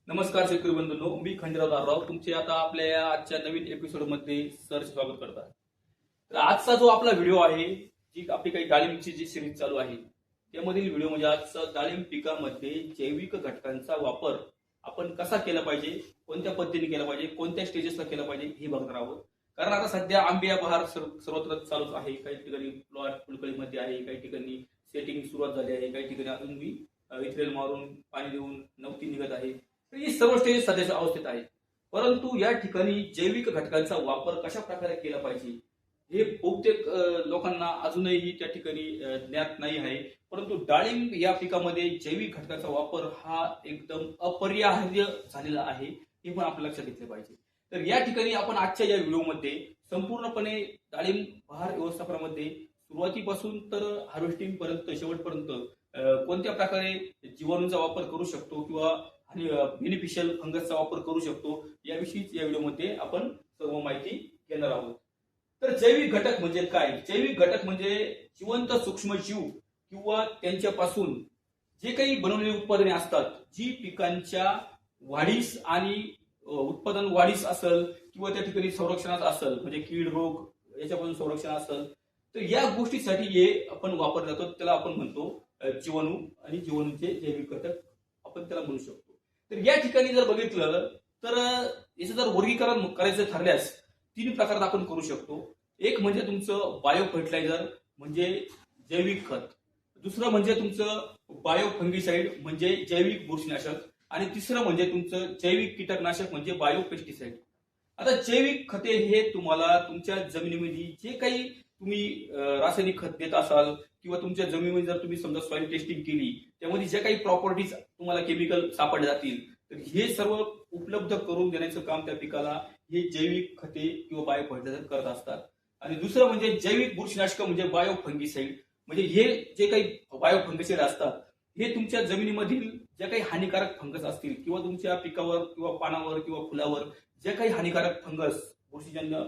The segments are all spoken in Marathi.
नमस्कार शेतकरी बंधूंनो, मी खंडेराव दारराव तुमचे आता आपल्या या आजच्या नवीन एपिसोड मध्ये स्वागत करतात. तर आजचा जो आपला व्हिडिओ आहे, जी आपली काही डाळिंबची जी सिरीज चालू आहे त्यामधील व्हिडिओ म्हणजे आजचा डाळिंब पिकामध्ये जैविक घटकांचा वापर आपण कसा केला पाहिजे, कोणत्या पद्धतीने केला पाहिजे, कोणत्या स्टेजेसला केला पाहिजे हे बघणार आहोत. कारण आता सध्या आंबे बहार सर्वत्र चालूच आहे. काही ठिकाणी प्लॉट फुलकळीमध्ये आहे, काही ठिकाणी सेटिंग सुरुवात झाली आहे, काही ठिकाणी अजून मी इथ्रेल मारून पाणी देऊन नवती निघत आहे. तर ही सर्व स्टेज सध्याच्या अवस्थेत आहे. परंतु या ठिकाणी जैविक घटकांचा वापर कशा प्रकारे केला पाहिजे हे बहुतेक लोकांना अजूनही त्या ठिकाणी ज्ञात नाही आहे. परंतु डाळिंब या पिकामध्ये जैविक घटकांचा वापर हा एकदम अपरिहार्य झालेला आहे, हे पण आपल्या लक्षात घेतले पाहिजे. तर या ठिकाणी आपण आजच्या या व्हिडिओमध्ये संपूर्णपणे डाळिंब बहार व्यवस्थापनामध्ये सुरुवातीपासून तर हार्वेस्टिंग पर्यंत शेवटपर्यंत कोणत्या प्रकारे जीवाणूंचा वापर करू शकतो किंवा आणि बेनिफिशियल फंगसचा वापर करू शकतो याविषयीच या व्हिडिओमध्ये आपण सर्व माहिती घेणार आहोत. तर जैविक घटक म्हणजे काय? जैविक घटक म्हणजे जिवंत सूक्ष्मजीव किंवा त्यांच्यापासून जे काही बनवलेली उत्पादने असतात, जी पिकांच्या वाढीस आणि उत्पादन वाढीस असेल किंवा त्या ठिकाणी संरक्षणात असेल, म्हणजे कीड रोग याच्यापासून संरक्षण असेल, तर या गोष्टीसाठी हे आपण वापरले जातो. त्याला आपण म्हणतो जीवाणू आणि जीवाणूचे जैविक घटक आपण त्याला म्हणू शकतो. तर या ठिकाणी जर बघितलं तर याचं जर वर्गीकरण करायचं ठरल्यास 3 प्रकारात आपण करू शकतो. एक म्हणजे तुमचं बायो फर्टिलायझर म्हणजे जैविक खत, दुसरं म्हणजे तुमचं बायो फंगिसाइड म्हणजे जैविक बुरशीनाशक, आणि तिसरं म्हणजे तुमचं जैविक कीटकनाशक म्हणजे बायो पेस्टिसाइड. आता जैविक खते हे तुम्हाला तुमच्या जमिनीमध्ये जे काही तुम्ही रासायनिक खत देत असाल किंवा तुमच्या जमिनीमध्ये जर तुम्ही समजा सॉइल टेस्टिंग केली, त्यामध्ये ज्या काही प्रॉपर्टीज तुम्हाला केमिकल सापडले जातील, तर हे सर्व उपलब्ध करून देण्याचं काम त्या पिकाला हे जैविक खते किंवा बायो फर्टिलायझर करत असतात. आणि दुसरं म्हणजे जैविक बुरशीनाशक म्हणजे बायो फंगिसाइड, म्हणजे हे जे काही बायो फंगिसाइड असतात हे तुमच्या जमिनीमधील ज्या काही हानिकारक फंगस असतील किंवा तुमच्या पिकावर किंवा पानावर किंवा फुलावर जे काही हानिकारक फंगस बुरशीजन्य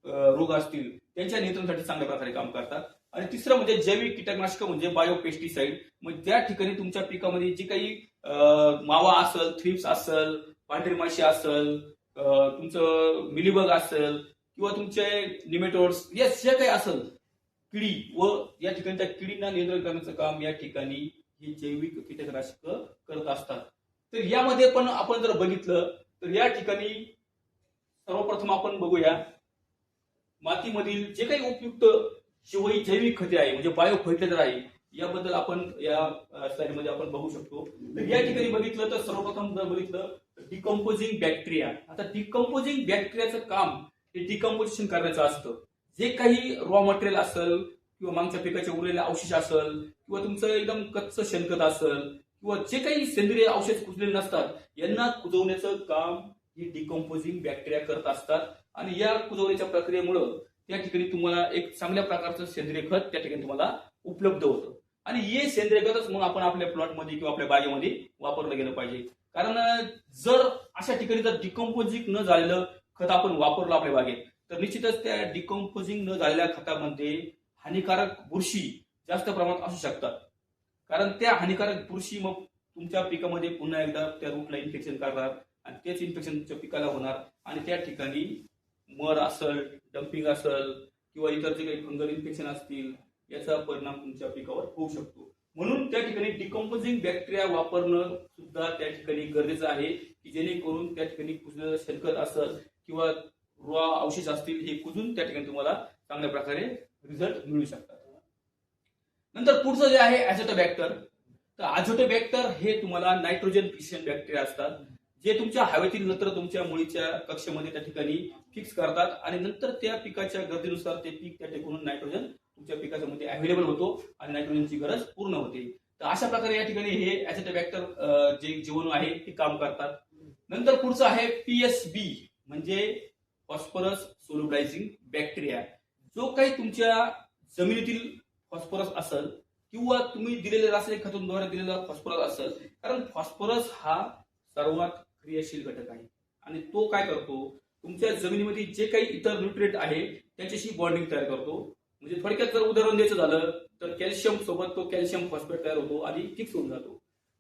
रोग असतील त्यांच्या नियंत्रणासाठी चांगल्या प्रकारे काम करतात. आणि तिसरं म्हणजे जैविक कीटकनाशक म्हणजे बायो पेस्टिसाइड, म्हणजे त्या ठिकाणी तुमच्या पिकामध्ये जी काही मावा असेल, थ्रिप्स असेल, पांढरी माशी असेल, तुमचं मिलीबग असेल किंवा तुमचे निमेटोड्स या जे काही असेल किडी, व या ठिकाणी त्या किडींना नियंत्रण करण्याचं काम या ठिकाणी हे जैविक कीटकनाशक करत असतात. तर यामध्ये पण आपण जर बघितलं तर या ठिकाणी सर्वप्रथम आपण बघूया मातीमधील जे काही उपयुक्त शिवाय जैविक खते आहे म्हणजे बायो फर्टिलायझर आहे, याबद्दल आपण या स्लाइड मध्ये आपण बघू शकतो. तर या ठिकाणी बघितलं तर सर्वप्रथम जर बघितलं डिकम्पोजिंग बॅक्टेरिया. आता डिकम्पोजिंग बॅक्टेरियाचं काम हे डिकम्पोजिशन करण्याचं असतं. जे काही रॉ मटेरियल असेल किंवा मागच्या पिकाचे उरलेले अवशेष असेल किंवा तुमचं एकदम कच्चं शेणखत असेल किंवा जे काही सेंद्रिय अवशेष कुजलेले नसतात यांना कुजवण्याचं काम ही डिकम्पोजिंग बॅक्टेरिया करत असतात. आणि या कुजवण्याच्या प्रक्रियेमुळे त्या ठिकाणी तुम्हाला एक चांगल्या प्रकारचं सेंद्रिय खत त्या ठिकाणी तुम्हाला उपलब्ध होतं. आणि हे सेंद्रिय खतच मग आपण आपल्या प्लॉटमध्ये किंवा आपल्या बागेमध्ये वापरलं गेलं पाहिजे. कारण जर अशा ठिकाणी जर डिकम्पोजिंग न झालेलं खत आपण वापरलं आपल्या बागेत, तर निश्चितच त्या डिकम्पोजिंग न झालेल्या खतामध्ये हानिकारक बुरशी जास्त प्रमाणात असू शकतात. कारण त्या हानिकारक बुरशी मग तुमच्या पिकामध्ये पुन्हा एकदा त्या रूटला इन्फेक्शन करणार आणि तेच इन्फेक्शन तुमच्या पिकाला होणार आणि त्या ठिकाणी मर असेल, डम्पिंग असेल किंवा इतर जे काही फंगल इन्फेक्शन असतील याचा परिणाम तुमच्या पिकावर होऊ शकतो. म्हणून त्या ठिकाणी डिकम्पोजिंग बॅक्टेरिया वापरणं सुद्धा त्या ठिकाणी गरजेचं आहे की जेणेकरून त्या ठिकाणी कुजलेलं शेणखत असेल किंवा रॉ अवशेष असतील हे कुजून त्या ठिकाणी तुम्हाला चांगल्या प्रकारे रिझल्ट मिळू शकतात. नंतर पुढचं जे आहे ॲझोटोबॅक्टर. तर ॲझोटोबॅक्टर हे तुम्हाला नायट्रोजन फिशियंट बॅक्टेरिया असतात जे तुमच्या हवेतील नत्र तुमच्या मुळीच्या कक्षामध्ये त्या ठिकाणी फिक्स करतात आणि नंतर त्या पिकाच्या गरजेनुसार ते पीक त्या ठिकाणी नायट्रोजन तुमच्या पिकाच्या मध्ये अवेलेबल होतो आणि नायट्रोजनची गरज पूर्ण होते. तर अशा प्रकारे या ठिकाणी हे ॲझोटोबॅक्टर जे जीवाणू आहे ते काम करतात. नंतर पुढचं आहे पीएसबी म्हणजे फॉस्फरस सोल्युबलायझिंग बॅक्टेरिया. जो काही तुमच्या जमिनीतील फॉस्फरस असेल किंवा तुम्ही दिलेल्या रासायनिक खतांद्वारे दिलेला फॉस्फरस असेल, कारण फॉस्फरस हा सर्वात क्रियाशील घटक आहे आणि तो काय करतो तुमच्या जमिनीमध्ये जे काही इतर न्यूट्रिएंट आहे त्याच्याशी बॉन्डिंग तयार करतो. म्हणजे थोडक्यात जर उदाहरण द्यायचं झालं तर कॅल्शियम सोबत तो कॅल्शियम फॉस्फेट तयार होतो आणि फिक्स होऊन जातो.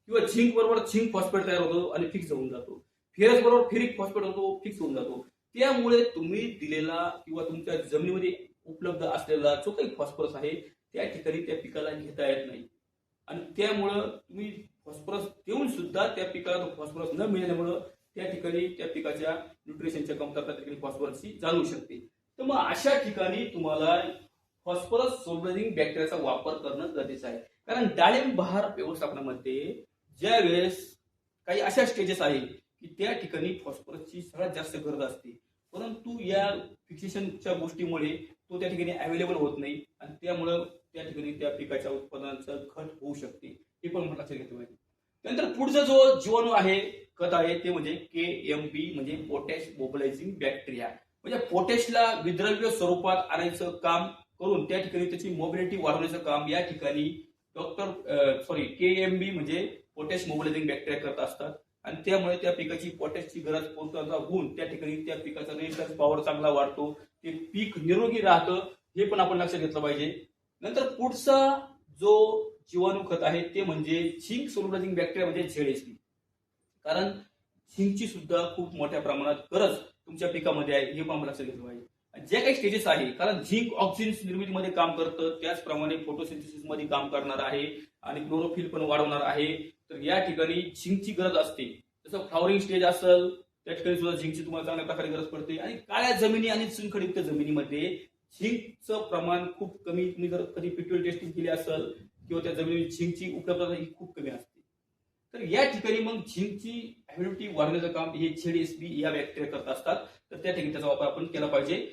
किंवा झिंक बरोबर झिंक फॉस्फेट तयार होतो आणि फिक्स होऊन जातो, फेरस बरोबर फेरिक फॉस्फेट होतो, फिक्स होऊन जातो. त्यामुळे तुम्ही दिलेला किंवा तुमच्या जमिनीमध्ये उपलब्ध असलेला जो काही फॉस्फरस आहे त्या ठिकाणी त्या पिकाला घेता येत नाही. आणि त्यामुळं तुम्ही फॉस्फरस देऊन सुद्धा त्या पिकाला तो फॉस्फरस न मिळाल्यामुळं त्या ठिकाणी त्या पिकाच्या न्यूट्रिशनच्या कमतरता त्या ठिकाणी फॉस्फरसची जाणवू शकते. तर मग अशा ठिकाणी तुम्हाला फॉस्फरस सोल्युबलायझिंग बॅक्टेरियाचा वापर करणं गरजेचं आहे. कारण डाळिंब बहार व्यवस्थापनामध्ये ज्या वेळेस काही अशा स्टेजेस आहे की त्या ठिकाणी फॉस्फरसची सगळ्यात जास्त गरज असते, परंतु या फिक्सेशनच्या गोष्टीमुळे तो त्या ठिकाणी अवेलेबल होत नाही आणि त्यामुळं त्या ठिकाणी त्या पिकाच्या उत्पादनाचं घट होऊ शकते. हे पण लक्षात घेतलं पाहिजे. त्यानंतर पुढचा जो जीवाणू आहे खत आहे ते म्हणजे KMB म्हणजे पोटॅश मोबिलायझिंग बॅक्टेरिया. म्हणजे पोटॅशला विद्रव्य स्वरूपात आणायचं काम करून त्या ठिकाणी त्याची मोबिलिटी वाढवण्याचं काम या ठिकाणी KMB म्हणजे पोटॅश मोबिलायझिंग बॅक्टेरिया करत असतात आणि त्यामुळे त्या पिकाची पोटॅशची गरज पूर्तता होऊन त्या ठिकाणी त्या पिकाचा रेजिस्टन्स पॉवर चांगला वाढतो, ते पीक निरोगी राहतं. हे पण आपण लक्षात घेतलं पाहिजे. नंतर पुढचा जो जीवाणू खत आहे ते म्हणजे झिंक सोल्युबलायझिंग बॅक्टेरिया म्हणजे ZSB. कारण झिंकची सुद्धा खूप मोठ्या प्रमाणात गरज तुमच्या पिकामध्ये आहे, हे पण लक्षात घेतलं पाहिजे. जे काही स्टेजेस आहे, कारण झिंक ऑक्सिजन निर्मितीमध्ये काम करतं, त्याचप्रमाणे फोटोसिंथेसिस मध्ये काम करणार आहे आणि क्लोरोफिल पण वाढवणार आहे. तर या ठिकाणी झिंकची गरज असते. जसं फ्लॉवरिंग स्टेज असेल त्या ठिकाणी सुद्धा झिंकची तुम्हाला चांगल्या प्रकारे गरज पडते. आणि काळ्या जमिनी आणि चुनखडीयुक्त जमिनीमध्ये झिंकचं प्रमाण खूप कमी, तुम्ही जर कधी पिट्युल टेस्टिंग केली असेल किंवा त्या जमिनीत झिंकची उपलब्धता ही खूप कमी असते. तर या ठिकाणी मग झिंकची ॲबिलिटी वाढवण्याचं काम हे ZSB या बॅक्टेरिया करत असतात. तर त्या ठिकाणी त्याचा वापर आपण केला पाहिजे.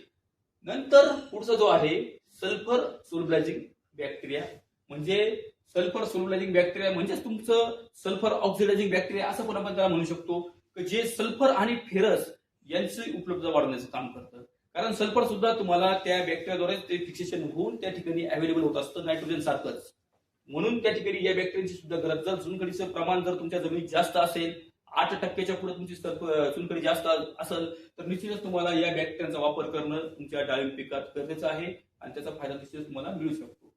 नंतर पुढचा जो आहे सल्फर सोल्युबलायझिंग बॅक्टेरिया. म्हणजे सल्फर सोल्युबलायझिंग बॅक्टेरिया म्हणजेच तुमचं सल्फर ऑक्सिडायझिंग बॅक्टेरिया असं पण आपण त्याला म्हणू शकतो, की जे सल्फर आणि फेरस यांची उपलब्धता वाढवण्याचं काम करतं. कारण सल्फर सुद्धा तुम्हाला त्या बॅक्टेरियाद्वारे ते फिक्सेशन होऊन त्या ठिकाणी अवेलेबल होत असतं नायट्रोजन सारखंच. म्हणून त्या ठिकाणी या बॅक्टेरियाची सुद्धा गरज, जर चुनखडीचं प्रमाण जर तुमच्या जमिनीत जास्त असेल, 8% पुढे तुमची चुनखडी जास्त असेल, तर निश्चितच तुम्हाला या बॅक्टेरियाचा वापर करणं तुमच्या डाळिंब पिकात गरजेचं आहे आणि त्याचा फायदा निश्चितच तुम्हाला मिळू शकतो.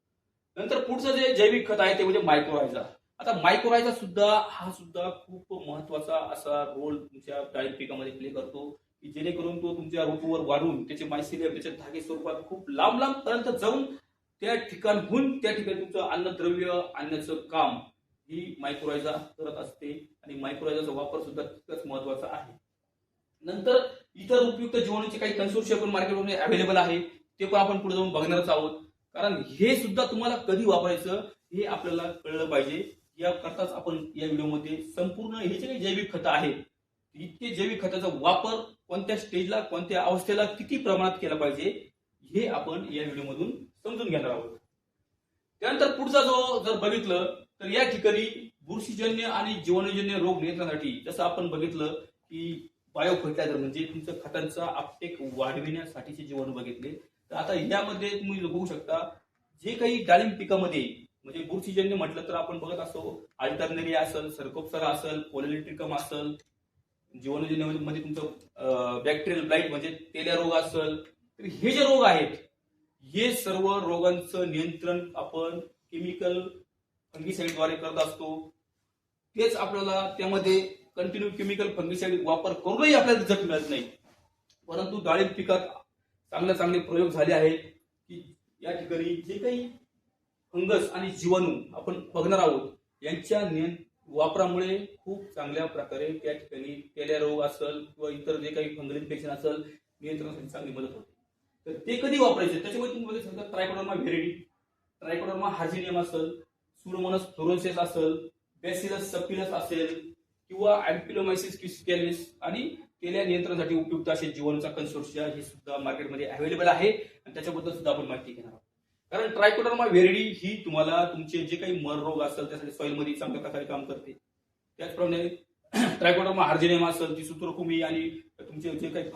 नंतर पुढचं जे जैविक खत आहे ते म्हणजे मायक्रोरायझा. आता मायक्रोरायझा सुद्धा खूप महत्वाचा असा रोल तुमच्या डाळिंब पिकामध्ये प्ले करतो, की जेणेकरून तो तुमच्या रोपावर वाढून त्याचे मायसिलियम त्याच्या धागे स्वरूपात खूप लांब पर्यंत जाऊन त्या ठिकाणहून त्या ठिकाणी तुमचं अन्नद्रव्य आणण्याचं काम ही मायक्रोरायझा करत असते आणि मायक्रोरायझाचा वापर सुद्धा तितकाच महत्वाचा आहे. नंतर इतर उपयुक्त जीवाणूचे काही कन्सोर्शियम मार्केटमध्ये अवेलेबल आहे, ते पण आपण पुढे जाऊन बघणारच आहोत. कारण हे सुद्धा तुम्हाला कधी वापरायचं हे आपल्याला कळलं पाहिजे. याकरताच आपण या व्हिडिओमध्ये संपूर्ण हे जे काही जैविक खतं आहेत, इतके जैविक खताचा वापर कोणत्या स्टेजला कोणत्या अवस्थेला किती प्रमाणात केला पाहिजे हे आपण या व्हिडिओमधून समजून घेणार आहोत. त्यानंतर पुढचा जो जर बघितलं तर या ठिकाणी बुरशीजन्य आणि जीवाणूजन्य रोग नियंत्रणासाठी जसं आपण बघितलं की बायो फर्टिलायझर म्हणजे तुमचं खतांचा अपटेक वाढविण्यासाठीचे जीवाणू बघितले. तर आता यामध्ये तुम्ही बघू शकता जे काही डाळिंब पिकामध्ये म्हणजे बुरशीजन्य म्हटलं तर आपण बघत असतो अल्टरनेरिया असेल, सर्कोप्सरा असेल, पोलिट्रिकम असेल, जीवाणूजन्य मध्ये तुमचं बॅक्टेरियल ब्लाइट म्हणजे तेल्या रोग असेल. तर हे जे रोग आहेत हे सर्व रोगांचं नियंत्रण आपण केमिकल फंगिसाइडद्वारे करत असतो. तेच आपल्याला त्यामध्ये कंटिन्यू केमिकल फंगिसाइड वापर करूनही आपल्याला रिझल्ट मिळत नाही. परंतु डाळिंब पिकात चांगले प्रयोग झाले आहेत की या ठिकाणी जे काही फंगस आणि जीवाणू आपण बघणार आहोत यांच्या वापरामुळे खूप चांगल्या प्रकारे त्या ठिकाणी तेल्या रोग असेल किंवा इतर जे काही फंगल इन्फेक्शन असेल नियंत्रणासाठी चांगली मदत होते. तर ते कधी वापरायचे त्याच्यामध्ये तुम्ही बघू शकता ट्रायकोडर्मा व्हेरिडी, ट्रायकोडर्मा हार्जिनियम असेल, सुडोमोनास फ्लोरोसेन्सिस असेल, बॅसिलस सबटिलस असेल किंवा अँपिलोमायसिस क्युस्कॅलिस आणि तेल्या नियंत्रणासाठी उपयुक्त असे जीवाणूचा कन्सोर्शिया हे सुद्धा मार्केटमध्ये अवेलेबल आहे आणि त्याच्याबद्दल सुद्धा आपण माहिती घेणार आहोत. कारण ट्रायकोडर्मा व्हेरिडी ही तुम्हाला तुमचे जे काही मर रोग असेल त्यासाठी सॉइलमध्ये चांगल्या प्रकारे काम करते. त्याचप्रमाणे ट्रायकोडर्मा हार्जिनियम असेल ती सूत्रकुमी आणि तुमचे जे काही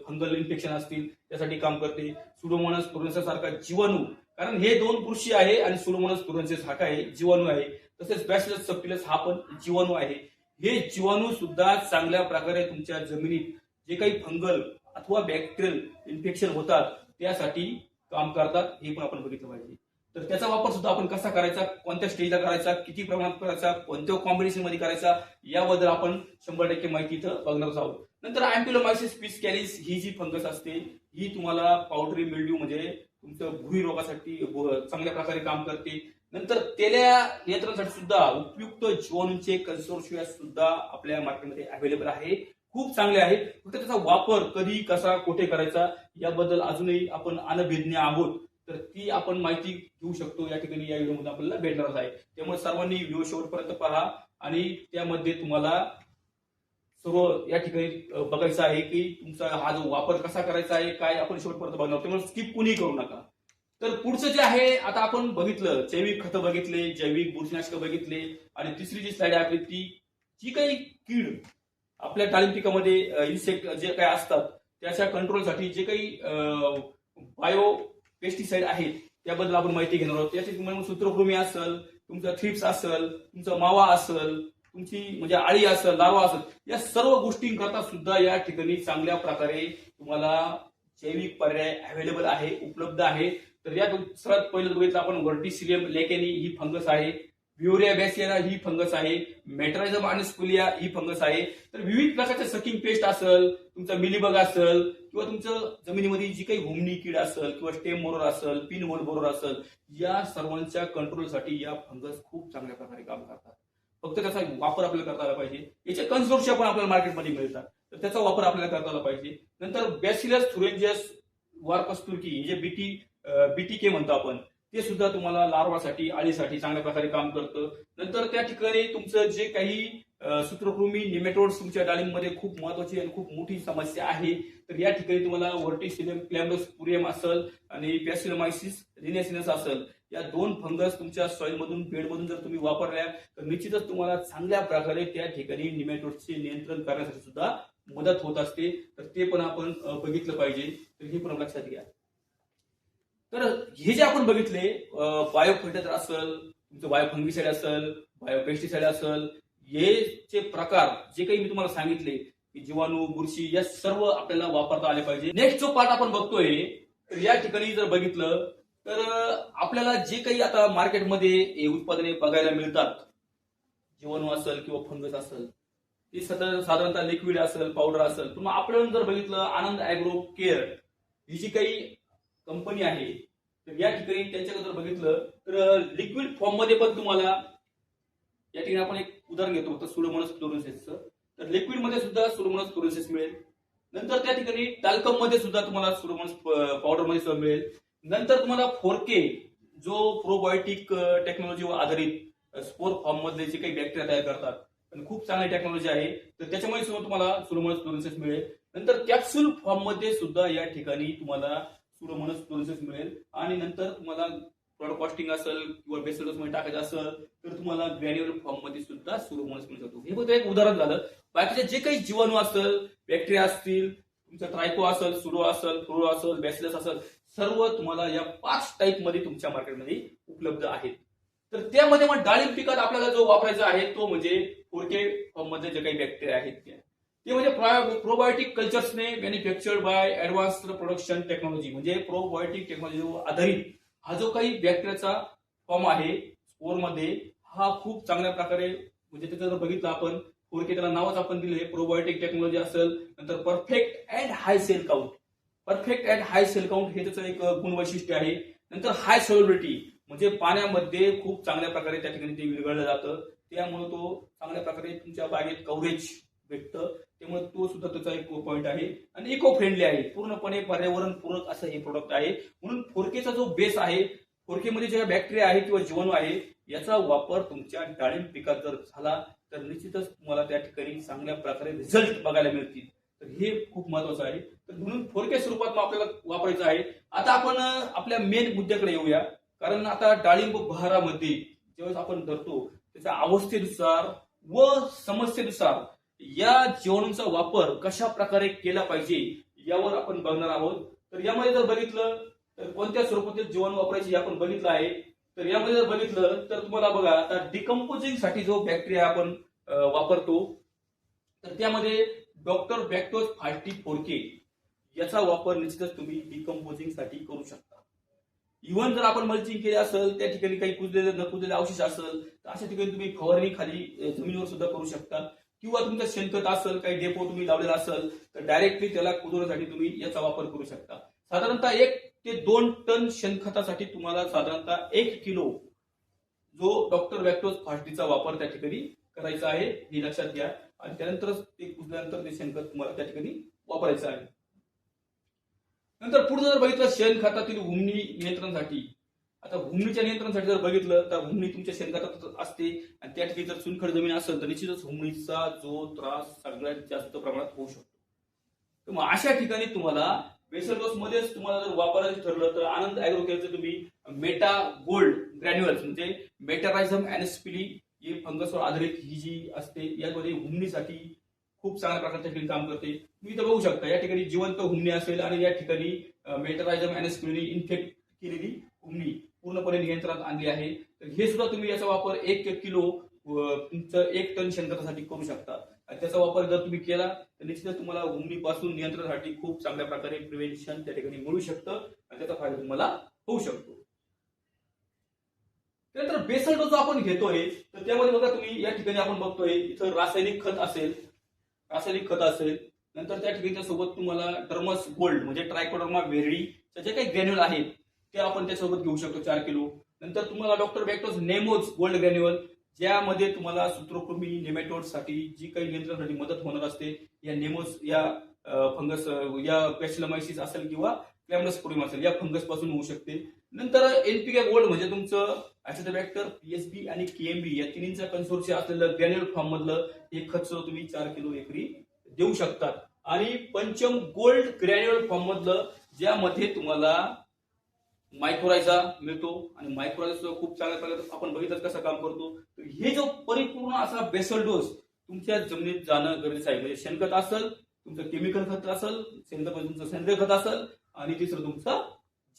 फंगल इन्फेक्शन असतील त्यासाठी काम करते. सुडोमोनास फ्लोरोसेन्सिस सारखा जीवाणू, कारण हे दोन बुरशी आहे आणि सुडोमोनास फ्लोरोसेन्सिस हा काय जीवाणू आहे, तसेच बॅसिलस सबटिलस हा पण जीवाणू आहे. हे जीवाणू सुद्धा चांगल्या प्रकारे तुमच्या जमिनीत जे काही फंगल अथवा बॅक्टेरियल इन्फेक्शन होतात त्यासाठी काम करतात, हे पण आपण बघितलं पाहिजे. तर त्याचा वापर सुद्धा आपण कसा करायचा, कोणत्या स्टेजला करायचा, किती प्रमाणात करायचा, कोणत्या कॉम्बिनेशन मध्ये करायचा, याबद्दल आपण 100% माहिती इथं बघणार आहोत. नंतर अँप्युलोमायसिस पिस्कॅलिस ही जी फंगस असते ही तुम्हाला पावडरी मिल्ड्यू म्हणजे तुमचं भुई रोगासाठी चांगल्या प्रकारे काम करते. नंतर तेल्या नियंत्रणासाठी सुद्धा उपयुक्त जीवाणूंचे कन्सोर्शिया सुद्धा आपल्या मार्केटमध्ये अवेलेबल आहे, खूप चांगले आहे. फक्त त्याचा वापर कधी कसा कुठे करायचा याबद्दल अजूनही आपण अनभिज्ञ आहोत, तर ती आपण माहिती घेऊ शकतो या ठिकाणी या व्हिडिओमध्ये आपल्याला भेटणार आहे. त्यामुळे सर्वांनी व्हिडिओ शेवटपर्यंत पहा आणि त्यामध्ये तुम्हाला सर्व या ठिकाणी बघायचं आहे की तुमचा हा जो वापर कसा करायचा आहे काय आपण शेवटपर्यंत बघणार, त्यामुळे स्किप कुणी करू नका. तर पुढचं जे आहे आता आपण बघितलं, जैविक खतं बघितले, जैविक बुरशीनाशक बघितले आणि तिसरी जी स्लाइड आहे ती जी काही कीड आपल्या डाळिंब पिकामध्ये इन्सेक्ट जे काही असतात त्याच्या कंट्रोलसाठी जे काही बायो पेस्टिसाइड आहेत त्याबद्दल आपण माहिती घेणार आहोत. त्याची तुम्हाला सूत्रकृमी असेल, तुमचा थ्रिप्स असेल, तुमचा मावा असेल, तुमची म्हणजे आळी असेल, लार्वा असेल, या सर्व गोष्टींकरता सुद्धा या ठिकाणी चांगल्या प्रकारे तुम्हाला जैविक पर्याय अवेलेबल आहे, उपलब्ध आहे. तर या सर्वात पहिलं बघितलं आपण व्हर्टिसिलियम लेकेनी ही फंगस आहे, व्हिओरिया बॅसियाना ही फंगस आहे, मेट्रायझम अनिस्कुलिया ही फंगस आहे. तर विविध प्रकारचे सकिंग पेस्ट असेल, तुमचा मिलीबग असेल किंवा तुमचं जमिनीमध्ये जी काही होमनी कीड असेल किंवा स्टेम बोरर असेल, पिन होल बोरर असेल, या सर्वांच्या कंट्रोलसाठी या फंगस खूप चांगल्या प्रकारे काम करतात. फक्त त्याचा वापर आपल्याला करता आला पाहिजे. याचे कन्सोर्शिया पण आपल्याला मार्केटमध्ये मिळतात, तर त्याचा वापर आपल्याला करता आला पाहिजे. नंतर बॅसिलस थुरेंजियस वारपस्तुर्की जे बीटीके म्हणतो आपण, ते सुद्धा तुम्हाला लार्वासाठी आळीसाठी चांगल्या प्रकारे काम करतं. नंतर त्या ठिकाणी तुमचं जे काही सूत्रकृमी निमेटोड्स तुमच्या डाळिंबमध्ये खूप महत्वाची आणि खूप मोठी समस्या आहे, तर या ठिकाणी तुम्हाला व्हर्टिसिलियम क्लॅम्बोस्पुरियम असेल आणि बॅसिलोमायसिस रिनेसिनस असेल, या दोन फंगस तुमच्या सॉइल मधून बेडमधून जर तुम्ही वापरल्या तर निश्चितच तुम्हाला चांगल्या प्रकारे त्या ठिकाणी निमेटोड्सचे नियंत्रण करण्यासाठी सुद्धा मदत होत असते. तर ते पण आपण बघितलं पाहिजे, तर हे पण लक्षात घ्या. तर हे जे आपण बघितले बायो फर्टिलायझर असेल, तुमचं बायो फंगिसाइड असेल, बायो पेस्टिसाइड असेल, हे जे प्रकार जे काही मी तुम्हाला सांगितले की जीवाणू, बुरशी, या सर्व आपल्याला वापरता आले पाहिजे. नेक्स्ट जो पार्ट आपण बघतोय, तर या ठिकाणी जर बघितलं तर आपल्याला जे काही आता मार्केटमध्ये उत्पादने बघायला मिळतात, जीवाणू असेल किंवा फंगस असेल, ती साधारणतः लिक्विड असेल, पावडर असेल. पण आपण जर बघितलं आनंद ॲग्रो केअर ही जी काही कंपनी आहे, तर या ठिकाणी त्यांच्याकडे जर बघितलं तर लिक्विड फॉर्म मध्ये पण तुम्हाला या ठिकाणी आपण एक उदाहरण घेतो तर सुडोमोनास फ्लोरोसेन्सचं, तर लिक्विड मध्ये सुद्धा सुडोमोनास फ्लोरोसेन्स मिळेल. नंतर त्या ठिकाणी टॅल्कम मध्ये सुद्धा तुम्हाला सुडोमोनास पावडर मध्ये सुद्धा मिळेल. नंतर तुम्हाला 4K जो प्रोबायोटिक टेक्नॉलॉजीवर आधारित स्पोर फॉर्म मधले जे काही बॅक्टेरिया तयार करतात, आणि खूप चांगली टेक्नॉलॉजी आहे, तर त्याच्यामुळे सुद्धा तुम्हाला सुडोमोनास फ्लोरोसेन्स मिळेल. नंतर कॅप्सूल फॉर्म मध्ये सुद्धा या ठिकाणी तुम्हाला सुडोमोनास फ्लोरोसेन्स मिळेल. आणि नंतर तुम्हाला प्रॉडक्ट कॉस्टिंग असेल किंवा बेसल डोस मध्ये टाकायचं असेल तर तुम्हाला ग्रॅन्युलर फॉर्म मध्ये सुद्धा सुडोमोनास मिळू शकतो. हे फक्त एक उदाहरण झालं. बाकीचे जे काही जीवाणू असेल, बॅक्टेरिया असतील, तुमचा ट्रायको असेल, सुडो असेल, फ्लोरो असेल, बॅसिलस असेल, सर्व तुम्हाला या 5 टाईप मध्ये तुमच्या मार्केटमध्ये उपलब्ध आहेत. तर त्यामध्ये मग डाळिंब पिकात आपल्याला जो वापरायचा आहे तो म्हणजे 4K फॉर्म मध्ये जे काही बॅक्टेरिया आहेत ते म्हणजे प्रोबायोटिक कल्चर्सने manufactured by advanced production technology, म्हणजे प्रोबायोटिक टेक्नॉलॉजीवर आधारित हा जो काही बॅक्टेरियाचा फॉर्म आहे स्पोर मध्ये, हा खूप चांगल्या प्रकारे म्हणजे त्याचं जर बघितलं आपण 4K त्याला नावच आपण दिले प्रोबायोटिक टेक्नॉलॉजी असेल. नंतर perfect and high cell count, perfect and high cell count हे त्याचं एक गुणवैशिष्ट्य आहे. नंतर हाय सोल्युबिलिटी, म्हणजे पाण्यामध्ये खूप चांगल्या प्रकारे त्या ठिकाणी ते विरघळलं जातं, त्यामुळे तो चांगल्या प्रकारे तुमच्या बागेत कव्हरेज भेटतं, त्यामुळे तो सुद्धा त्याचा एक पॉईंट आहे. आणि इको फ्रेंडली आहे, पूर्णपणे पर्यावरण पूरक असं हे प्रोडक्ट आहे. म्हणून 4Kचा जो बेस आहे, 4K मध्ये जे बॅक्टेरिया आहे किंवा जीवाणू आहे याचा वापर तुमच्या डाळिंब पिकात जर झाला तर निश्चितच तुम्हाला त्या ठिकाणी चांगल्या प्रकारे रिझल्ट बघायला मिळतील. तर हे खूप महत्वाचं आहे. तर म्हणून 4K स्वरूपात आपल्याला वापरायचं आहे. आता आपण आपल्या मेन मुद्द्याकडे येऊया, कारण आता डाळिंब बहारामध्ये ज्यावेळेस आपण धरतो त्याच्या अवस्थेनुसार व समस्येनुसार या जीवाणूंचा वापर कशा प्रकारे केला पाहिजे यावर आपण बघणार आहोत. तर यामध्ये जर बघितलं तर कोणत्या स्वरूपातील जीवाणू वापरायचे हे आपण बघितलं आहे. तर यामध्ये जर बघितलं तर तुम्हाला बघा आता डिकम्पोजिंग साठी जो बॅक्टेरिया आपण वापरतो, तर त्यामध्ये डॉक्टर बॅक्टोज 4K याचा वापर निश्चितच तुम्ही डिकम्पोजिंग साठी करू शकता. इव्हन जर आपण मल्चिंग केले असेल, त्या ठिकाणी काही कुजलेले न कुजलेले अवशेष असेल तर अशा ठिकाणी तुम्ही फवारणी खाली जमिनीवर सुद्धा करू शकता. किंवा तुमचं शेणखत असेल, काही डेपो तुम्ही लावलेला असेल तर डायरेक्टली त्याला कुजवण्यासाठी तुम्ही याचा वापर करू शकता. साधारणतः 1 ते 2 टन शेणखतासाठी तुम्हाला साधारणतः 1 किलो जो डॉक्टर वॅक्टोज फास्टीचा वापर त्या ठिकाणी करायचा आहे, हे लक्षात घ्या. आणि त्यानंतरच ते कुजल्यानंतर ते शेणखत तुम्हाला त्या ठिकाणी वापरायचं आहे. नंतर पुढे जर बघितलं शेणखतातील हुमणी नियंत्रणासाठी, आता हुमणीच्या नियंत्रणासाठी जर बघितलं तर हुमणी तुमच्या शेणखतात असते आणि त्या ठिकाणी जर चुनखड जमीन असेल तर निश्चितच हुमणीचा जो त्रास सगळ्यात जास्त प्रमाणात होऊ शकतो. तर मग अशा ठिकाणी तुम्हाला बेसल डोस मध्येच तुम्हाला जर वापरायचं ठरलं तर आनंद ॲग्रोकेअरचं तुम्ही मेटा गोल्ड ग्रॅन्युअल्स म्हणजे मेटारायझम एनएसपीडी ही फंगसवर आधारित ही जी असते, यामध्ये हुमणीसाठी खूप चांगल्या प्रकारच्या ठिकाणी काम करते. तुम्ही इथं बघू शकता या ठिकाणी जिवंत हुमणी असेल आणि या ठिकाणी मेटारायझम एनएसपीडी इन्फेक्ट केलेली हुमणी पूर्णपणे नियंत्रणात आणली आहे. तर हे सुद्धा तुम्ही याचा वापर 1 किलो तुमचं 1 टन शेणखतासाठी करू शकता. त्याचा वापर जर तुम्ही केला तर निश्चितच तुम्हाला हुमणीपासून नियंत्रणासाठी खूप चांगल्या प्रकारे प्रिव्हेन्शन त्या ठिकाणी मिळू शकतं आणि त्याचा फायदा तुम्हाला होऊ शकतो. त्यानंतर बेसल डोस जो आपण घेतोय तर त्यामध्ये बघा तुम्ही या ठिकाणी आपण बघतोय इथं रासायनिक खत असेल, नंतर त्या ठिकाणी सोबत तुम्हाला डर्मस गोल्ड म्हणजे ट्रायकोडर्मा व्हेरिडीचे जे काही ग्रॅन्युअल आहेत ते आपण त्यासोबत घेऊ शकतो 4 किलो. नंतर तुम्हाला डॉक्टर वॅक्टोज नेमोज गोल्ड ग्रॅन्युअल ज्यामध्ये तुम्हाला सूत्रकृमी नेमॅटोडसाठी जी काही नियंत्रणासाठी मदत होणार असते, या नेमोज या फंगस या बॅसिलोमायसिस असेल किंवा क्लॅम्बोस्पोडियम असेल या फंगस पासून होऊ शकते. नंतर एनपीके गोल्ड म्हणजे तुमचं ॲसिडोबॅक्टर, पीएसबी आणि केएमबी या तिन्हींचा कन्सोर्शियम असलेलं ग्रॅन्युअल फॉर्म मधलं हे खत तुम्ही 4 किलो एकरी देऊ शकतात. आणि पंचम गोल्ड ग्रॅन्युअल फॉर्म मधलं ज्यामध्ये तुम्हाला मायक्रोरायझा मिळतो आणि मायक्रोरायझा खूप चांगल्या प्रकारे आपण बघितलं कसं काम करतो. तर हे जो परिपूर्ण असा बेसल डोस तुमच्या जमिनीत जाणं गरजेचं आहे. म्हणजे शेणखत असेल, तुमचं केमिकल खत असेल, तुमचं सेंद्रिय खत असेल आणि तिसरं तुमचं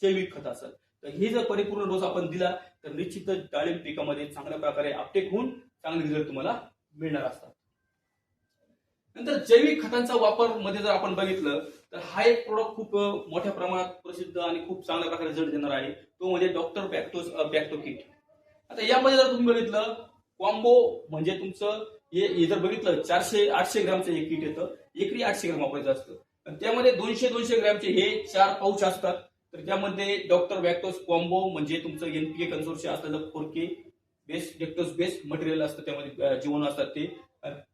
जैविक खत असेल. तर हे जर परिपूर्ण डोस आपण दिला तर निश्चितच डाळिंब पिकामध्ये चांगल्या प्रकारे अपटेक होऊन चांगले रिझल्ट तुम्हाला मिळणार असतात. नंतर जैविक खतांचा वापर मध्ये जर आपण बघितलं तर हा एक प्रोडक्ट खूप मोठ्या प्रमाणात प्रसिद्ध आणि खूप चांगल्या प्रकारे रिझल्ट देणार आहे, तो म्हणजे डॉक्टर बॅक्टो किट. आता यामध्ये जर तुम्ही बघितलं कॉम्बो म्हणजे तुमचं हे जर बघितलं 400-800 ग्रामचं हे किट येतं, एकरी 800 ग्राम वापरायचं असतं. आणि त्यामध्ये 200-200 ग्रामचे हे 4 पाऊच असतात. तर त्यामध्ये डॉक्टर वॅक्टोज कॉम्बो म्हणजे तुमचं एनपीके कन्सोर्शियम असलेलं 4K बेस्ट डेक्टोज बेस्ट मटेरियल असतं, त्यामध्ये जीवाणू असतात ते.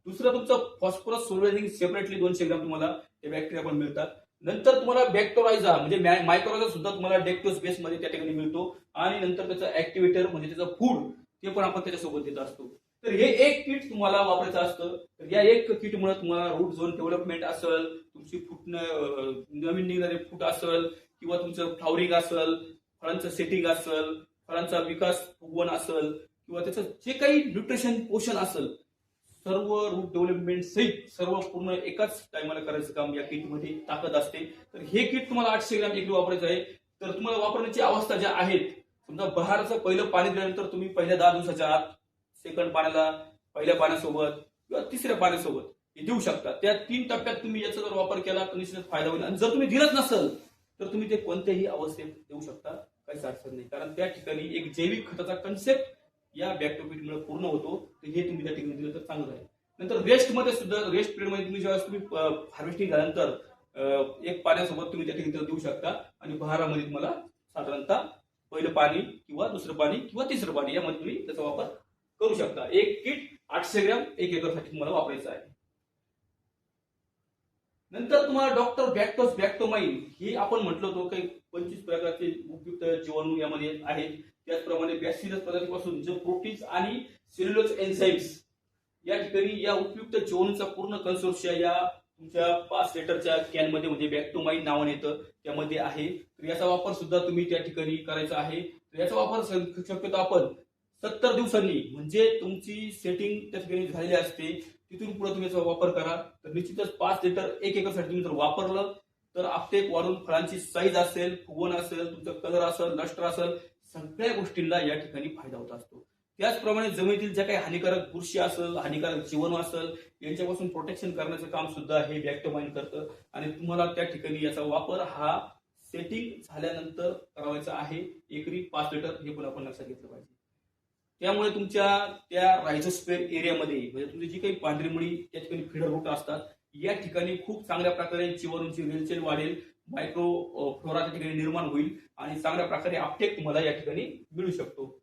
दुसरं तुमचं फॉस्फरस सोल्युशन सेपरेटली 200 ग्राम तुम्हाला ते बॅक्टेरिया पण मिळतात. नंतर तुम्हाला बॅक्टोरायझा म्हणजे मायक्रोरायझा सुद्धा तुम्हाला डेक्टोज बेस मध्ये त्या ठिकाणी मिळतो. आणि नंतर त्याचं ऍक्टिव्हेटर म्हणजे त्याचं फूड ते पण आपण त्याच्यासोबत देत असतो. तर हे एक किट तुम्हाला वापरायचं असतं. तर या एक किटमुळे तुम्हाला रूट झोन डेव्हलपमेंट असेल, तुमची नवीन निघणारे फूट असेल किंवा तुमचं फ्लॉवरिंग असेल, फळांचं सेटिंग असेल, फळांचा विकास फुगवण असेल किंवा त्याचं जे काही न्यूट्रिशन पोषण असेल, सर्व रूट डेव्हलपमेंट सहित सर्व पूर्ण एकाच टायमाला करायचं काम या किटमध्ये ताकद असते. तर हे किट तुम्हाला 800 ग्राम एकरी वापरायचं आहे. तर तुम्हाला वापरण्याची अवस्था ज्या आहेत, समजा बहाराचं पहिलं पाणी दिल्यानंतर तुम्ही पहिल्या 10 दिवसाच्या आत सेकंड पाण्याला पहिल्या पाण्यासोबत किंवा तिसऱ्या पाण्यासोबत हे देऊ शकता. त्या 3 टप्प्यात तुम्ही याचा जर वापर केला तर निश्चितच फायदा होईल. आणि जर तुम्ही दिलंच नसेल तर तुम्ही ते कोणत्याही अवस्थेत देऊ शकता, काहीच अडचण नाही. कारण त्या ठिकाणी एक जैविक खताचा कन्सेप्ट या बॅक्टोपिटमुळे पूर्ण होतो. तर हे तुम्ही त्या ठिकाणी दिलं तर चांगलं आहे. नंतर रेस्टमध्ये सुद्धा रेस्ट पिरियडमध्ये तुम्ही जेव्हा तुम्ही हार्वेस्टिंग झाल्यानंतर एक पाण्यासोबत तुम्ही त्या ठिकाणी देऊ शकता. आणि बहारामध्ये तुम्हाला साधारणतः पहिलं पाणी किंवा दुसरं पाणी किंवा तिसरं पाणी यामध्ये तुम्ही त्याचा वापर करू शकता. एक किट 800 ग्रॅम 1 एकरसाठी तुम्हाला वापरायचं आहे. नंतर तुम्हाला डॉक्टर बॅक्टोस बॅक्टोमाइन हे आपण म्हटलं होतं काही 25 प्रकारचे उपयुक्त जीवाणू यामध्ये आहेत. त्याचप्रमाणे बॅसिलस प्रजातीपासून जे प्रोटीन्स आणि सेल्युलोज एन्झाइम्स या ठिकाणी या उपयुक्त जीवाणूचा पूर्ण कन्सोर्शियम या तुमच्या 5 लिटरच्या कॅन मध्ये म्हणजे बॅक्टोमाइन नावाने येतं त्यामध्ये आहे. तर याचा वापर सुद्धा तुम्ही त्या ठिकाणी करायचा आहे. तर याचा वापर शक्यतो आपण 70 दिवसांनी म्हणजे तुमची सेटिंग त्या ठिकाणी झालेली असते तिथून पुढे तुम्ही याचा वापर करा. तर निश्चितच 5 लिटर 1 एकरसाठी तुम्ही जर वापरलं तर आपटेक वाढून फळांची साईज असेल, फुगवण असेल, तुमचा कलर असेल, लस्टर असेल, सगळ्या गोष्टींना या ठिकाणी फायदा होत असतो. त्याचप्रमाणे जमिनीतील ज्या काही हानिकारक बुरशी असेल, हानिकारक जीवाणू असेल यांच्यापासून प्रोटेक्शन करण्याचं काम सुद्धा हे बॅक्टोमाइन करतं. आणि तुम्हाला त्या ठिकाणी याचा वापर हा सेटिंग झाल्यानंतर करावायचं आहे. एकरी 5 लिटर, हे पण आपण लक्षात घेतलं पाहिजे. त्यामुळे तुमच्या त्या रायझोस्फिअर एरियामध्ये म्हणजे तुमची जी काही पांढरी मुळी त्या ठिकाणी फीडर रूट असतात, या ठिकाणी खूप चांगल्या प्रकारे जीवाणूंची रेलचेल वाढेल, मायक्रो फ्लोरा त्या ठिकाणी निर्माण होईल आणि चांगल्या प्रकारे अपटेक तुम्हाला या ठिकाणी मिळू शकतो.